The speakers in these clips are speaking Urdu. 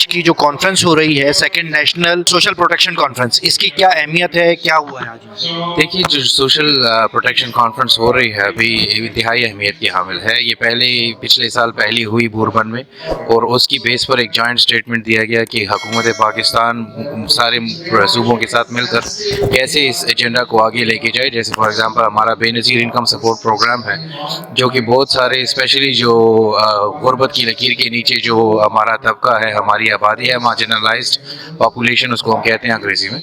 کی جو کانفرنس ہو رہی ہے second national social protection conference, اس کی کیا اہمیت ہے، کیا ہوا ہے آج؟ دیکھیے، جو سوشل پروٹیکشن کانفرنس ہو رہی ہے ابھی انتہائی اہمیت کی حامل ہے. یہ پچھلے سال پہلی ہوئی بوربن میں، اور اس کی بیس پر ایک جوائنٹ اسٹیٹمنٹ دیا گیا کہ حکومت پاکستان سارے صوبوں کے ساتھ مل کر کیسے اس ایجنڈا کو آگے لے کے جائے. جیسے فار ایگزامپل ہمارا بے نظیر انکم سپورٹ پروگرام ہے، جو کہ بہت سارے اسپیشلی جو غربت کی لکیر کے نیچے جو ہمارا طبقہ ہے، ہماری آبادی ہے، مارجنلائزڈ پاپولیشن اس کو ہم کہتے ہیں انگریزی میں،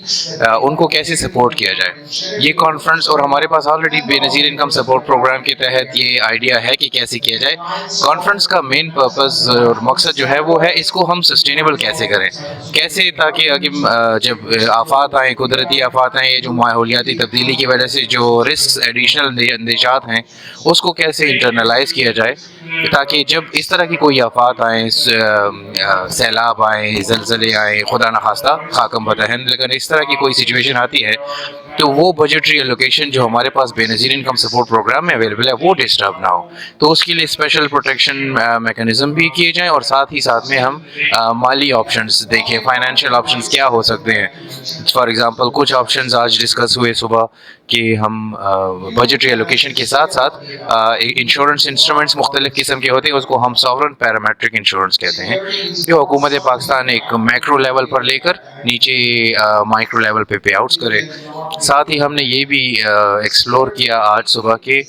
ان کو کیسے سپورٹ کیا جائے. یہ کانفرنس، اور ہمارے پاس آلریڈی بے نظیر انکم سپورٹ پروگرام کے تحت یہ آئیڈیا ہے کہ کیسے کیا جائے. کانفرنس کا مین پرپز اور مقصد جو ہے وہ ہے اس کو ہم سسٹینیبل کیسے کریں، کیسے تاکہ جب آفات آئیں، قدرتی آفات آئیں، جو ماحولیاتی تبدیلی کی وجہ سے جو رسکس ایڈیشنل اندیشات ہیں اس کو کیسے انٹرنلائز کیا جائے، تاکہ جب اس طرح کی کوئی آفات آئیں، سیلاب آئیں، زلزلے آئیں، خدا نخواستہ خاکم بدہن، لیکن اس طرح کی کوئی سچویشن آتی ہے تو وہ بجٹری الوکیشن جو ہمارے پاس بے نظیر انکم سپورٹ پروگرام میں اویلیبل ہے وہ ڈسٹرب نہ ہو. تو اس کے لیے اسپیشل پروٹیکشن میکانزم بھی کیے جائیں، اور ساتھ ہی ساتھ میں ہم مالی آپشنز دیکھیں، فائنینشیل آپشنز کیا ہو سکتے ہیں. فار ایگزامپل کچھ آپشنز آج ڈسکس ہوئے صبح کہ ہم بجٹری الوکیشن کے ساتھ ساتھ انشورنس انسٹرومنٹس مختلف قسم کے ہوتے ہیں، اس کو ہم ساورن پیرامیٹرک انشورنس کہتے ہیں، جو حکومت پاکستان ایک میکرو لیول پر لے کر نیچے مائکرو لیول پہ پے آؤٹس کرے. ساتھ ہی ہم نے یہ بھی ایکسپلور کیا آج صبح کہ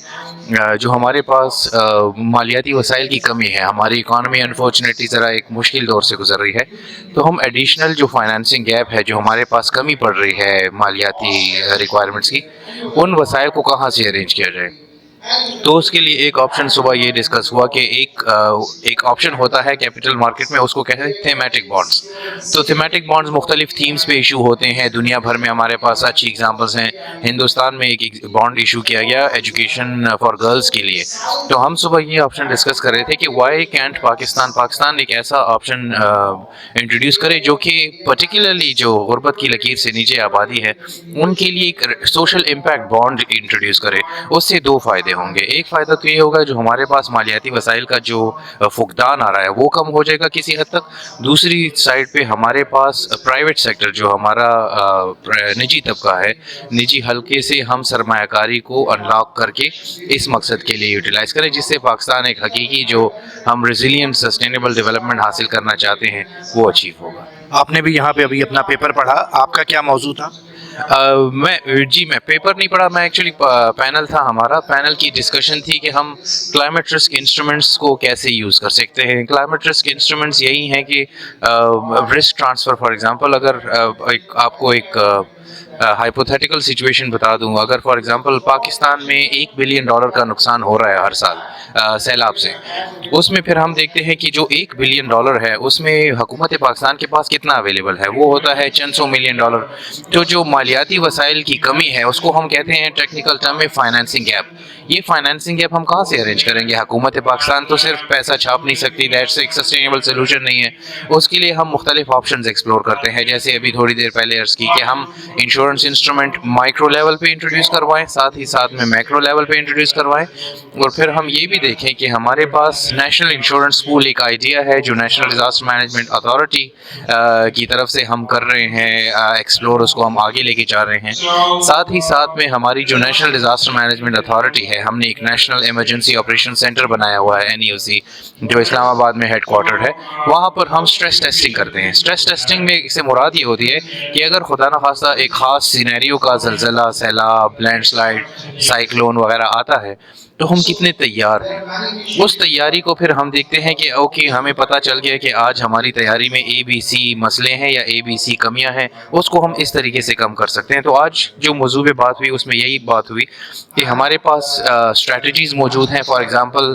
جو ہمارے پاس مالیاتی وسائل کی کمی ہے، ہماری اکانومی انفارچونیٹلی ذرا ایک مشکل دور سے گزر رہی ہے، تو ہم ایڈیشنل جو فائنانسنگ گیپ ہے، جو ہمارے پاس کمی پڑ رہی ہے مالیاتی ریکوائرمنٹس کی، ان وسائل کو کہاں سے ارینج کیا جائے. تو اس کے لیے ایک آپشن صبح یہ ڈسکس ہوا کہ ایک آپشن ہوتا ہے کیپٹل مارکیٹ میں، اس کو کہتے ہیں تھیمیٹک بانڈز. تو تھیمیٹک بانڈز مختلف تھیمز پہ ایشو ہوتے ہیں دنیا بھر میں. ہمارے پاس اچھی ایگزامپلس ہیں. ہندوستان میں ایک بانڈ ایشو کیا گیا ایجوکیشن فار گرلز کے لیے. تو ہم صبح یہ آپشن ڈسکس کر رہے تھے کہ وائی کینٹ پاکستان ایک ایسا آپشن انٹروڈیوس کرے جو کہ پرٹیکولرلی جو غربت کی لکیر سے نیچے آبادی ہے ان کے لیے ایک سوشل امپیکٹ بانڈ انٹروڈیوس کرے. اس سے دو فائدے ہوں گے. ایک فائدہ تو یہ ہوگا جو ہمارے پاس مالیاتی وسائل کا جو فقدان آ رہا ہے وہ کم ہو جائے گا کسی حد تک. دوسری سائڈ پہ ہمارے پاس پرائیویٹ سیکٹر جو ہمارا نجی طبقہ ہے، نجی حلقے سے ہم سرمایہ کاری کو انلاک کر کے اس مقصد کے لیے یوٹیلائز کریں، جس سے پاکستان ایک حقیقی جو ہم ریزیلینٹ سسٹینیبل ڈیولپمنٹ حاصل کرنا چاہتے ہیں وہ اچیو ہوگا. آپ نے بھی یہاں پہ ابھی اپنا پیپر پڑھا، آپ کا کیا موضوع تھا؟ میں پیپر نہیں پڑھا. میں ایکچولی پینل تھا، ہمارا پینل کی ڈسکشن تھی کہ ہم کلائمیٹ رسک انسٹرومنٹس کو کیسے یوز کر سکتے ہیں. کلائمیٹ رسک انسٹرومنٹس یہی ہیں کہ رسک ٹرانسفر. فار ایگزامپل اگر آپ کو ایک ہائپوتھیٹیکل سچویشن بتا دوں، اگر فار ایگزامپل پاکستان میں $1 بلین کا نقصان ہو رہا ہے ہر سال سیلاب سے، اس میں پھر ہم دیکھتے ہیں کہ جو $1 بلین ہے اس میں حکومت پاکستان کے پاس کتنا اویلیبل ہے، وہ ہوتا ہے چند سو ملین ڈالر. تو جو مالیاتی وسائل کی کمی ہے اس کو ہم کہتے ہیں ٹیکنیکل ٹرم میں فائنینسنگ گیپ. یہ فائنینسنگ گیپ ہم کہاں سے ارینج کریں گے؟ حکومت پاکستان تو صرف پیسہ چھاپ نہیں سکتی، دیٹس ایک سسٹینیبل سولوشن نہیں ہے. اس کے لیے ہم مختلف آپشنز ایکسپلور کرتے ہیں، جیسے ابھی تھوڑی دیر پہلے عرض کی کہ ہم انشورنس انسٹرومنٹ مائکرو لیول پہ انٹروڈیوس کروائیں، ساتھ ہی ساتھ میں میکرو لیول پہ انٹروڈیوس کروائیں. اور پھر ہم یہ بھی دیکھیں کہ ہمارے پاس نیشنل انشورنس پول ایک آئیڈیا ہے جو نیشنل ڈیزاسٹر مینجمنٹ اتھارٹی کی طرف سے ہم کر رہے ہیں ایکسپلور، اس کو ہم آگے لے کے جا رہے ہیں. ساتھ ہی ساتھ میں ہماری جو نیشنل ڈیزاسٹر مینجمنٹ اتھارٹی ہے، ہم نے ایک نیشنل ایمرجنسی آپریشن سینٹر بنایا ہوا ہے NEOC، جو اسلام آباد میں ہیڈ کوارٹر ہے. وہاں پر ہم سٹریس ٹیسٹنگ کرتے ہیں. سٹریس ٹیسٹنگ میں سے مراد یہ ہوتی ہے کہ اگر خدا نخواستہ ایک خاص سینیریو کا زلزلہ، سیلاب، لینڈ سلائڈ، سائیکلون وغیرہ آتا ہے تو ہم کتنے تیار ہیں. اس تیاری کو پھر ہم دیکھتے ہیں کہ اوکے ہمیں پتہ چل گیا کہ آج ہماری تیاری میں ABC مسئلے ہیں یا ABC کمیاں ہیں، اس کو ہم اس طریقے سے کم کر سکتے ہیں. تو آج جو موضوع پہ بات ہوئی اس میں یہی بات ہوئی کہ ہمارے پاس اسٹریٹجیز موجود ہیں. For example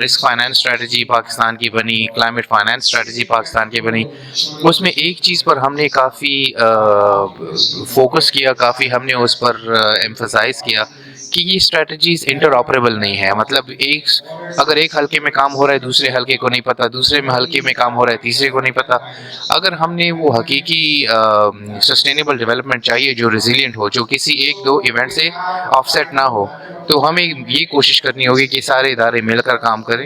risk finance strategy Pakistan کی بنی، کلائمیٹ فائنانس اسٹریٹجی پاکستان کی بنی. اس میں ایک چیز پر ہم نے کافی فوکس کیا، کافی ہم نے اس پر ایمفسائز کیا کہ یہ اسٹریٹجیز انٹر آپریبل نہیں ہے. مطلب اگر ایک حلقے میں کام ہو رہا ہے دوسرے حلقے کو نہیں پتہ، دوسرے میں حلقے میں کام ہو رہا ہے تیسرے کو نہیں پتہ. اگر ہم نے وہ حقیقی سسٹینیبل ڈیولپمنٹ چاہیے جو ریزیلینٹ ہو، جو کسی ایک دو ایونٹ سے آف سیٹ نہ ہو، تو ہمیں یہ کوشش کرنی ہوگی کہ سارے ادارے مل کر کام کریں.